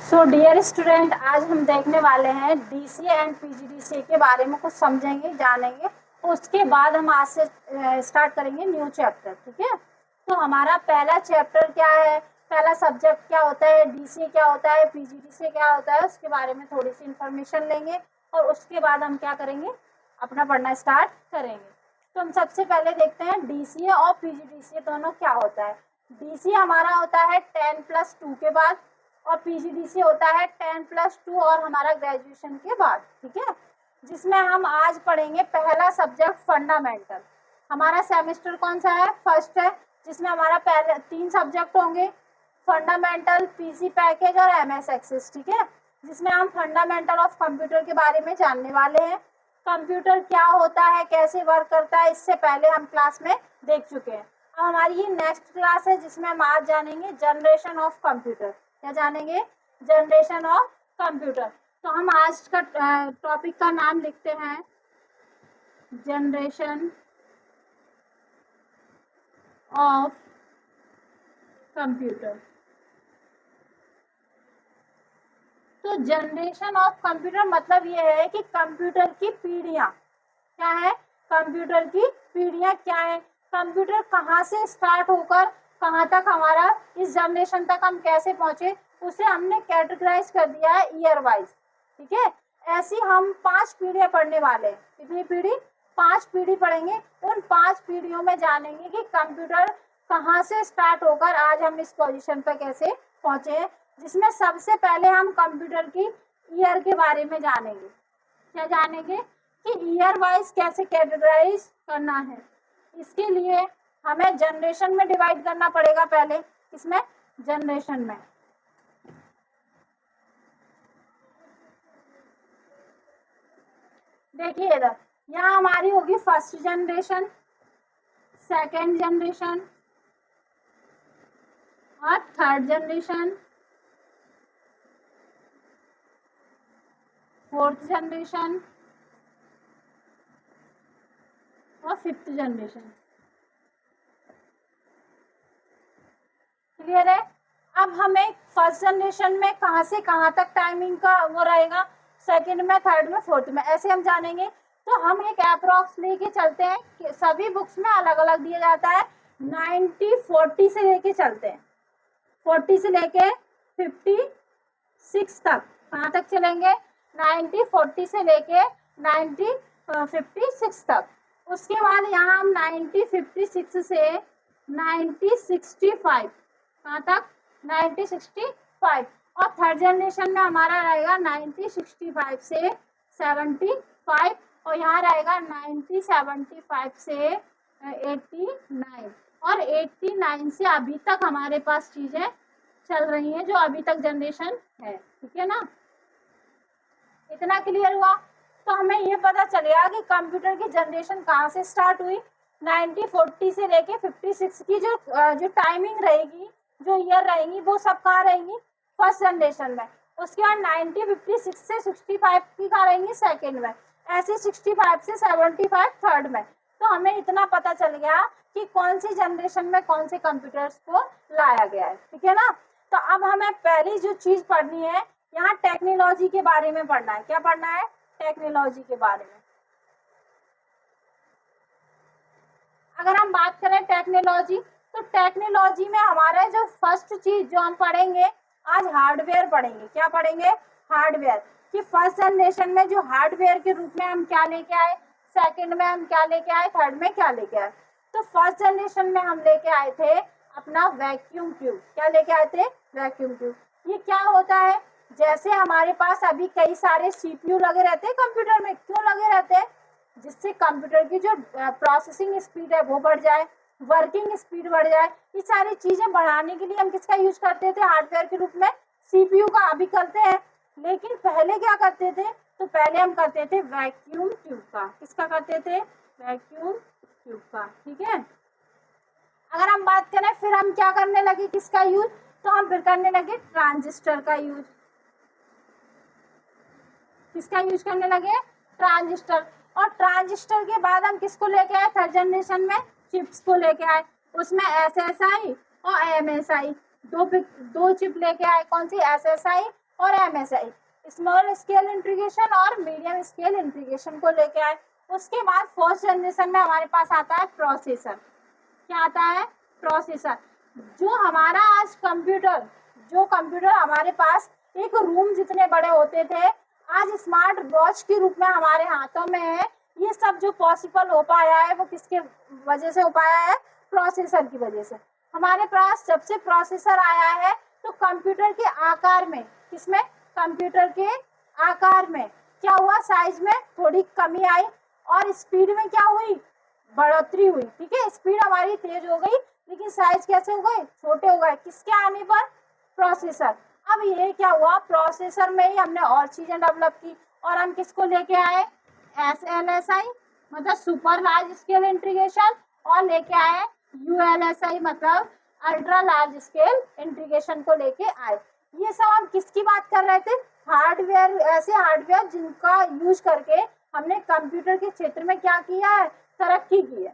So dear student, आज हम देखने वाले हैं डीसीए एंड पीजीडीसीए के बारे में कुछ समझेंगे, जानेंगे। उसके बाद हम आज से स्टार्ट करेंगे न्यू चैप्टर। ठीक है, तो हमारा पहला चैप्टर क्या है, पहला सब्जेक्ट क्या होता है, डीसीए क्या होता है, पीजीडीसीए क्या होता है, उसके बारे में थोड़ी सी इंफॉर्मेशन लेंगे और उसके बाद हम क्या करेंगे, अपना पढ़ना स्टार्ट करेंगे। तो हम सबसे पहले देखते हैं डीसीए और पीजीडीसीए दोनों क्या होता है। डीसीए हमारा होता है 10+2 के बाद और पीजीडीसी होता है 10+2 और हमारा ग्रेजुएशन के बाद। ठीक है, जिसमें हम आज पढ़ेंगे पहला सब्जेक्ट फंडामेंटल। हमारा सेमेस्टर कौन सा है, फर्स्ट है, जिसमें हमारा पहले 3 सब्जेक्ट होंगे, फंडामेंटल, पीसी पैकेज और एमएस एक्सेस। ठीक है, जिसमें हम फंडामेंटल ऑफ कंप्यूटर के बारे में जानने वाले हैं। कंप्यूटर क्या होता है, कैसे वर्क करता है, इससे पहले हम क्लास में देख चुके हैं। अब हमारी ये नेक्स्ट क्लास है जिसमें हम आज जानेंगे जनरेशन ऑफ कंप्यूटर। क्या जानेंगे, जनरेशन ऑफ कंप्यूटर। तो हम आज का टॉपिक का नाम लिखते हैं जनरेशन ऑफ कंप्यूटर। तो जनरेशन ऑफ कंप्यूटर मतलब ये है कि कंप्यूटर की पीढ़ियां क्या है, कंप्यूटर की पीढ़ियां क्या है, कंप्यूटर कहाँ से स्टार्ट होकर कहाँ तक हमारा इस जनरेशन तक हम कैसे पहुंचे, उसे हमने कैटेगराइज कर दिया है ईयर वाइज। ठीक है, ऐसी हम 5 पीढ़ियां पढ़ने वाले हैं। कितनी पीढ़ी, 5 पीढ़ी पढ़ेंगे। उन 5 पीढ़ियों में जानेंगे कि कंप्यूटर कहाँ से स्टार्ट होकर आज हम इस पोजीशन पर कैसे पहुंचे हैं, जिसमें सबसे पहले हम कंप्यूटर की ईयर के बारे में जानेंगे। क्या जानेंगे कि ईयर वाइज कैसे कैटेगराइज करना है। इसके लिए हमें जनरेशन में डिवाइड करना पड़ेगा पहले। इसमें जनरेशन में देखिए इधर, यहाँ हमारी होगी फर्स्ट जनरेशन, सेकेंड जनरेशन और थर्ड जनरेशन, फोर्थ जनरेशन और फिफ्थ जनरेशन। क्लियर है। अब हमें फर्स्ट जनरेशन में कहाँ से कहाँ तक टाइमिंग का वो रहेगा, सेकंड में, थर्ड में, फोर्थ में, ऐसे हम जानेंगे। तो हम एक अप्रॉक्स लेके चलते हैं कि सभी बुक्स में अलग अलग दिया जाता है। 90-40 से लेके चलते हैं, 40 से लेके 56 तक। कहाँ तक चलेंगे, 90-40 से लेके 90-56 तक। उसके बाद यहाँ हम 90-56 से 90-65 कहाँ तक, 90-65। और थर्ड जनरेशन में हमारा रहेगा 90-65 से 75 और यहाँ रहेगा 90-75 से 89 और 89 से अभी तक हमारे पास चीजें चल रही हैं जो अभी तक जनरेशन है। ठीक है ना, इतना क्लियर हुआ। तो हमें ये पता चलेगा कि कंप्यूटर की जनरेशन कहाँ से स्टार्ट हुई। 90-40 से लेके 56 की जो टाइमिंग रहेगी, जो ईयर रहेंगी, वो सब कहाँ रहेंगी, फर्स्ट जनरेशन में। उसके बाद 90-56 से 65 की कहाँ रहेंगी, सेकेंड में। ऐसे 65 से 75 थर्ड में। तो हमें इतना पता चल गया कि कौन सी जनरेशन में कौन से कंप्यूटर्स को लाया गया है। ठीक है ना। तो अब हमें पहली जो चीज पढ़नी है, यहाँ टेक्नोलॉजी के बारे में पढ़ना है। क्या पढ़ना है, टेक्नोलॉजी के बारे में। अगर हम बात करें टेक्नोलॉजी, तो टेक्नोलॉजी में हमारा जो फर्स्ट चीज जो हम पढ़ेंगे आज, हार्डवेयर पढ़ेंगे। क्या पढ़ेंगे, हार्डवेयर। कि फर्स्ट जनरेशन में जो हार्डवेयर के रूप में हम क्या लेके आए, सेकंड में हम क्या लेके आए, थर्ड में क्या लेके आए। तो फर्स्ट जनरेशन में हम लेके आए थे अपना वैक्यूम ट्यूब। क्या लेके आए थे, वैक्यूम ट्यूब। ये क्या होता है, जैसे हमारे पास अभी कई सारे सीपीयू लगे रहते हैं कंप्यूटर में, क्यों लगे रहते हैं, जिससे कंप्यूटर की जो प्रोसेसिंग स्पीड है वो बढ़ जाए, वर्किंग स्पीड बढ़ जाए। ये सारी चीजें बढ़ाने के लिए हम किसका यूज करते थे, हार्डवेयर के रूप में सीपीयू का। अभी करते हैं, लेकिन पहले क्या करते थे, तो पहले हम करते थे वैक्यूम ट्यूब का। किसका करते थे, वैक्यूम ट्यूब का। ठीक है, अगर हम बात करें फिर हम क्या करने लगे, किसका यूज, तो हम फिर करने लगे ट्रांजिस्टर का यूज। किसका यूज करने लगे, ट्रांजिस्टर। और ट्रांजिस्टर के बाद हम किसको लेके आए, थर्ड जनरेशन में चिप्स को लेके आए। उसमें SSI और MSI दो चिप लेके आए। कौन सी, SSI और MSI, स्मॉल स्केल इंटीग्रेशन और मीडियम स्केल इंटीग्रेशन को लेके आए। उसके बाद फर्स्ट जनरेशन में हमारे पास आता है प्रोसेसर। क्या आता है? प्रोसेसर। जो हमारा आज कंप्यूटर हमारे पास एक रूम जितने बड़े होते थे, आज स्मार्ट वॉच के रूप में हमारे हाथों में है। ये सब जो पॉसिबल हो पाया है वो किसके वजह से हो पाया है? प्रोसेसर की वजह से। हमारे पास जब से प्रोसेसर आया है तो कंप्यूटर के आकार में, किसमें? कंप्यूटर के आकार में क्या हुआ? साइज में थोड़ी कमी आई और स्पीड में क्या हुई? बढ़ोतरी हुई। ठीक है, स्पीड हमारी तेज हो गई लेकिन साइज कैसे हो गए? छोटे हो गए। किसके आने पर? प्रोसेसर। अब ये क्या हुआ? प्रोसेसर में ही हमने और चीजें डेवलप की और हम किसको लेके आए? SLSI मतलब सुपर लार्ज स्केल इंटीग्रेशन, और लेके आए ULSI मतलब अल्ट्रा लार्ज स्केल इंटीग्रेशन को लेके आए। ये सब हम किसकी बात कर रहे थे? हार्डवेयर, ऐसे हार्डवेयर जिनका यूज करके हमने कंप्यूटर के क्षेत्र में क्या किया है? तरक्की की है।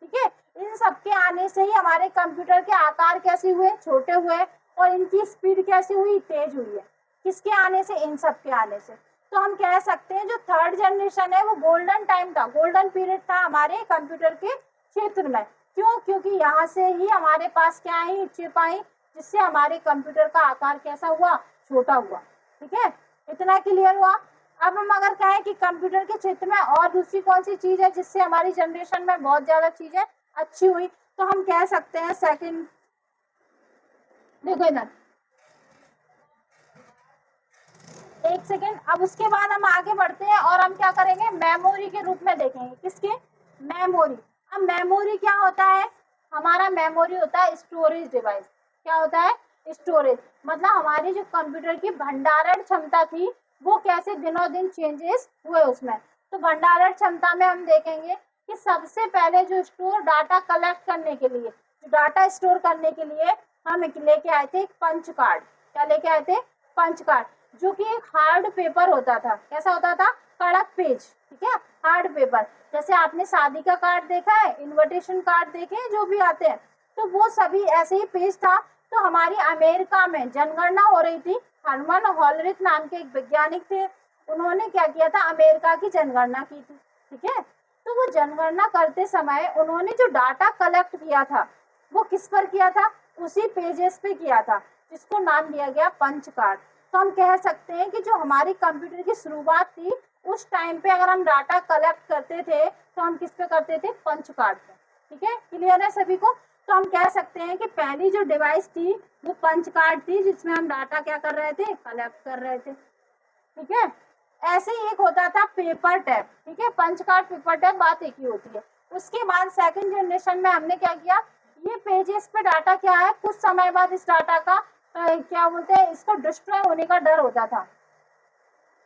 ठीक है, इन सब के आने से ही हमारे कंप्यूटर के आकार कैसे हुए? छोटे हुए, और इनकी स्पीड कैसी हुई? तेज हुई है। किसके आने से? इन सब के आने से। तो हम कह सकते हैं जो थर्ड जनरेशन है वो गोल्डन टाइम था, गोल्डन पीरियड था हमारे कंप्यूटर के क्षेत्र में। क्यों? क्योंकि यहाँ से ही हमारे पास क्या आई? चिप आई, जिससे हमारे कंप्यूटर का आकार कैसा हुआ? छोटा हुआ। ठीक है, इतना क्लियर हुआ। अब हम अगर कहें कि कंप्यूटर के क्षेत्र में और दूसरी कौन सी चीज है जिससे हमारी जनरेशन में बहुत ज्यादा चीजें अच्छी हुई, तो हम कह सकते हैं सेकंड, देखो इधर एक सेकेंड। अब उसके बाद हम आगे बढ़ते हैं और हम क्या करेंगे? मेमोरी के रूप में देखेंगे। किसके? मेमोरी। अब मेमोरी क्या होता है? हमारा मेमोरी होता है स्टोरेज डिवाइस। क्या होता है? स्टोरेज। मतलब हमारी जो कंप्यूटर की भंडारण क्षमता थी वो कैसे दिनों दिन चेंजेस हुए उसमें। तो भंडारण क्षमता में हम देखेंगे कि सबसे पहले जो स्टोर डाटा कलेक्ट करने के लिए, जो डाटा स्टोर करने के लिए हम लेके आए थे पंच कार्ड। क्या लेके आए थे? पंच कार्ड, जो कि एक हार्ड पेपर होता था। कैसा होता था? कड़क पेज। ठीक है, हार्ड पेपर। जैसे आपने शादी का कार्ड देखा है, इनविटेशन कार्ड देखे हैं जो भी आते हैं, तो वो सभी ऐसे ही पेज था। तो हमारी अमेरिका में जनगणना हो रही थी, हर्मन हॉलरिथ नाम के एक वैज्ञानिक थे, उन्होंने क्या किया था? अमेरिका की जनगणना की थी। ठीक है, तो वो जनगणना करते समय उन्होंने जो डाटा कलेक्ट किया था वो किस पर किया था? उसी पेजेस पे किया था, जिसको नाम दिया गया पंच कार्ड। तो हम कह सकते हैं कि जो हमारी कंप्यूटर की शुरुआत थी उस टाइम पे अगर हम डाटा कलेक्ट करते थे तो हम किस पे करते थे? पंच कार्ड पे। ठीक है, क्लियर है सभी को? तो हम कह सकते हैं कि पहली जो डिवाइस थी वो पंच कार्ड थी, जिसमें हम डाटा क्या कर रहे थे? कलेक्ट कर रहे थे। ठीक है, ऐसे ही एक होता था पेपर टैब। ठीक है, पंच कार्ड पेपर टैब बात एक ही होती है। उसके बाद सेकंड जनरेशन में हमने क्या किया? ये पेजेस पे डाटा क्या है, कुछ समय बाद इस डाटा का क्या बोलते हैं, इसको डिस्ट्रॉय होने का डर होता था,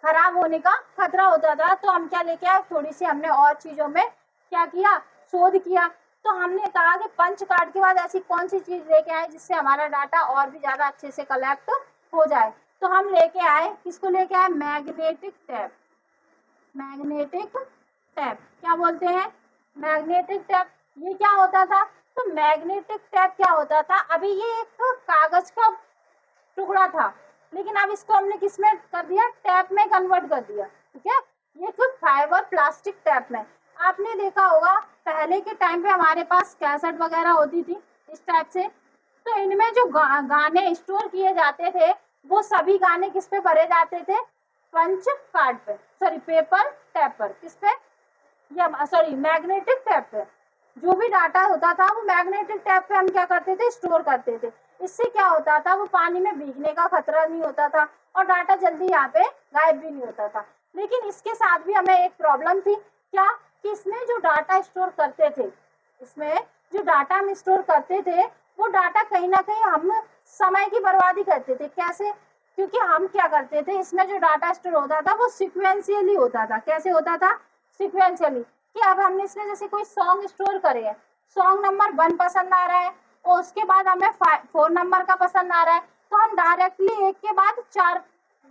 खराब होने का खतरा होता था। तो हम क्या लेके आए? थोड़ी सी हमने और चीजों में क्या किया? शोध किया। तो हमने कहा कि पंच कार्ड के बाद ऐसी कौन सी चीज लेके आए जिससे हमारा डाटा और भी ज्यादा अच्छे से कलेक्ट हो जाए। तो हम लेके आए, किसको लेके आए? Magnetic tab. मैग्नेटिक टैब क्या बोलते हैं? Magnetic tab. ये क्या होता था? तो मैग्नेटिक टैब क्या होता था? अभी ये एक कागज का टुकड़ा था, लेकिन अब इसको हमने किसमें कर दिया? टैप में कन्वर्ट कर दिया। ठीक है, ये तो फाइबर प्लास्टिक टैप में। आपने देखा होगा पहले के टाइम पे हमारे पास कैसेट वगैरह होती थी इस टाइप से, तो इनमें जो गाने स्टोर किए जाते थे वो सभी गाने किस पे भरे जाते थे? पंच कार्ड पे, सॉरी पेपर टैप पर। किस पे? या सॉरी मैग्नेटिक टैप पे। जो भी डाटा होता था वो मैग्नेटिक टैप पे हम क्या करते थे? स्टोर करते थे। इससे क्या होता था? वो पानी में भीगने का खतरा नहीं होता था और डाटा जल्दी यहाँ पे गायब भी नहीं होता था। लेकिन इसके साथ भी हमें एक प्रॉब्लम थी। क्या? कि इसमें जो डाटा स्टोर करते थे, इसमें जो डाटा हम स्टोर करते थे वो डाटा कहीं ना कहीं हम समय की बर्बादी करते थे। कैसे? क्योंकि हम क्या करते थे, इसमें जो डाटा स्टोर होता था वो सिक्वेंशियली होता था। कैसे होता था? सिक्वेंशियली। कि अब हमने इसमें जैसे कोई सॉन्ग स्टोर करे है, सॉन्ग नंबर 1 पसंद आ रहा है और उसके बाद हमें 4 नंबर का पसंद आ रहा है, तो हम डायरेक्टली एक के बाद 4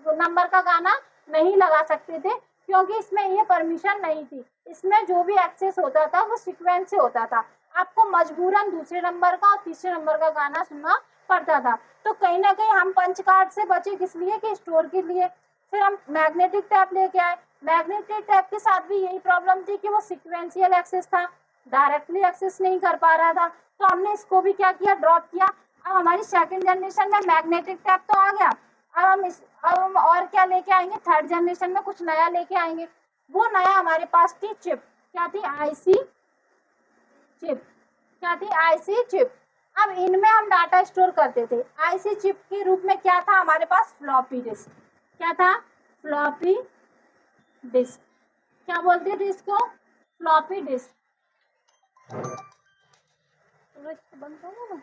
नंबर का गाना नहीं लगा सकते थे, क्योंकि इसमें ये परमिशन नहीं थी। इसमें जो भी एक्सेस होता था वो सीक्वेंस से होता था। आपको मजबूरन दूसरे नंबर का और तीसरे नंबर का गाना सुनना पड़ता था। तो कहीं ना कहीं हम पंच कार्ड से बचे, किस लिए कि स्टोर के लिए। फिर हम मैग्नेटिक टैप लेके आए। मैग्नेटिक टैप के साथ भी यही प्रॉब्लम थी कि वो सिक्वेंशियल एक्सेस था, डायरेक्टली एक्सेस नहीं कर पा रहा था। तो हमने इसको भी क्या किया, ड्रॉप किया। अब हमारी सेकंड जनरेशन में मैग्नेटिक टैप तो आ गया, अब हम और क्या लेके आएंगे, थर्ड जनरेशन में कुछ नया लेके आएंगे। वो नया हमारे पास थी चिप। क्या थी, आईसी चिप। क्या थी, आईसी चिप। अब इनमें हम डाटा स्टोर करते थे। आईसी चिप के रूप में क्या था हमारे पास, फ्लॉपी डिस्क। क्या था, फ्लॉपी डिस्क। क्या बोलते थे इसको, फ्लॉपी डिस्क। बंद करो ना।